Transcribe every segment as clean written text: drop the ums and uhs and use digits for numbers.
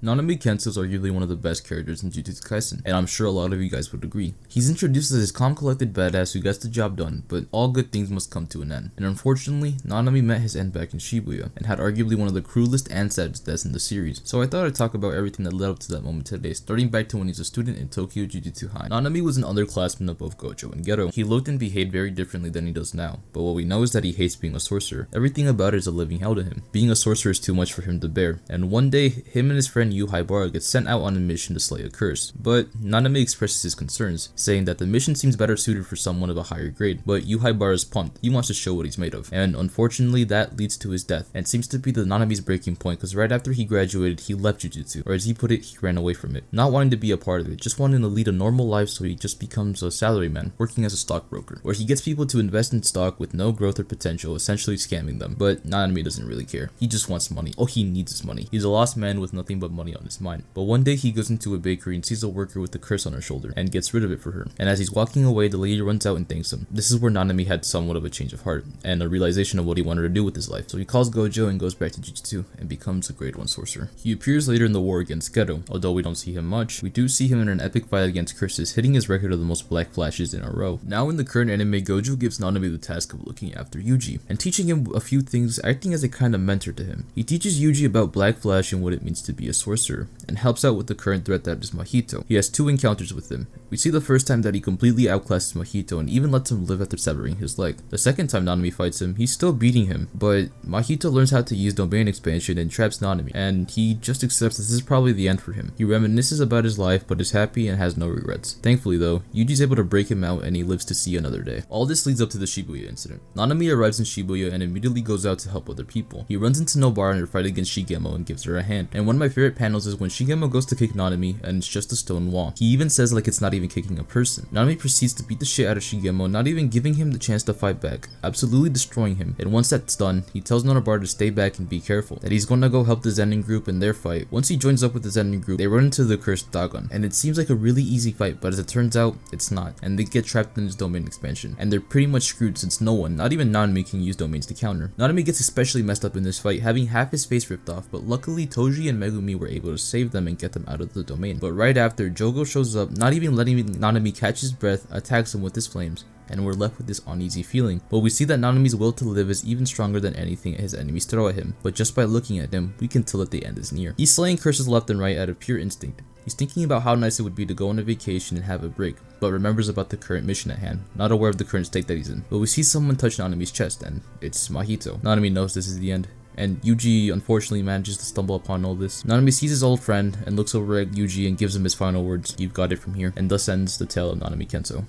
Nanami Kento is arguably one of the best characters in Jujutsu Kaisen, and I'm sure a lot of you guys would agree. He's introduced as this calm, collected badass who gets the job done, but all good things must come to an end. And unfortunately, Nanami met his end back in Shibuya, and had arguably one of the cruelest and saddest deaths in the series. So I thought I'd talk about everything that led up to that moment today, starting back to when he's a student in Tokyo Jujutsu High. Nanami was an underclassman of both Gojo and Geto. He looked and behaved very differently than he does now, but what we know is that he hates being a sorcerer. Everything about it is a living hell to him. Being a sorcerer is too much for him to bear, and one day, him and his friend Yu Haibara gets sent out on a mission to slay a curse. But Nanami expresses his concerns, saying that the mission seems better suited for someone of a higher grade. But Yu Haibara is pumped. He wants to show what he's made of. And unfortunately, that leads to his death, and seems to be the Nanami's breaking point, because right after he graduated, he left Jujutsu, or as he put it, he ran away from it. Not wanting to be a part of it, just wanting to lead a normal life, so he just becomes a salaryman, working as a stockbroker, where he gets people to invest in stock with no growth or potential, essentially scamming them. But Nanami doesn't really care. He just wants money. Oh, he needs his money. He's a lost man with nothing but money on his mind. But one day he goes into a bakery and sees a worker with a curse on her shoulder and gets rid of it for her. And as he's walking away, the lady runs out and thanks him. This is where Nanami had somewhat of a change of heart and a realization of what he wanted to do with his life. So he calls Gojo and goes back to Jujutsu and becomes a grade 1 sorcerer. He appears later in the war against Geto. Although we don't see him much, we do see him in an epic fight against curses, hitting his record of the most black flashes in a row. Now in the current anime, Gojo gives Nanami the task of looking after Yuji and teaching him a few things, acting as a kind of mentor to him. He teaches Yuji about black flash and what it means to be a sorcerer, and helps out with the current threat that is Mahito. He has 2 encounters with him. We see the first time that he completely outclasses Mahito and even lets him live after severing his leg. The second time Nanami fights him, he's still beating him, but Mahito learns how to use domain expansion and traps Nanami, and he just accepts this is probably the end for him. He reminisces about his life, but is happy and has no regrets. Thankfully though, Yuji's able to break him out and he lives to see another day. All this leads up to the Shibuya incident. Nanami arrives in Shibuya and immediately goes out to help other people. He runs into Nobara in her fight against Shigemo and gives her a hand. And one of my favorite panels is when Shigemo goes to kick Nanami and it's just a stone wall. He even says like it's not even kicking a person. Nanami proceeds to beat the shit out of Shigemo, not even giving him the chance to fight back, absolutely destroying him. And once that's done, he tells Nobara to stay back and be careful, that he's gonna go help the Zenin group in their fight. Once he joins up with the Zenin group, they run into the cursed Dagon, and it seems like a really easy fight, but as it turns out, it's not, and they get trapped in his domain expansion, and they're pretty much screwed since no one, not even Nanami, can use domains to counter. Nanami gets especially messed up in this fight, having half his face ripped off, but luckily Toji and Megumi were able to save them and get them out of the domain. But right after, Jogo shows up, not even letting Nanami catch his breath, attacks him with his flames, and we're left with this uneasy feeling. But we see that Nanami's will to live is even stronger than anything his enemies throw at him, but just by looking at him, we can tell that the end is near. He's slaying curses left and right out of pure instinct. He's thinking about how nice it would be to go on a vacation and have a break, but remembers about the current mission at hand, not aware of the current state that he's in. But we see someone touch Nanami's chest, and it's Mahito. Nanami knows this is the end, and Yuji unfortunately manages to stumble upon all this. Nanami sees his old friend and looks over at Yuji and gives him his final words, "You've got it from here," and thus ends the tale of Nanami Kento.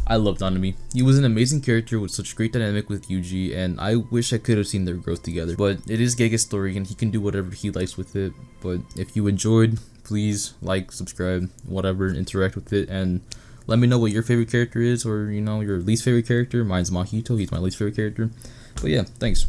I love Nanami. He was an amazing character with such great dynamic with Yuji, and I wish I could have seen their growth together. But it is Gega's story and he can do whatever he likes with it. But if you enjoyed, please like, subscribe, whatever, interact with it, and let me know what your favorite character is, or you know, your least favorite character. Mine's Mahito, he's my least favorite character. But yeah, thanks.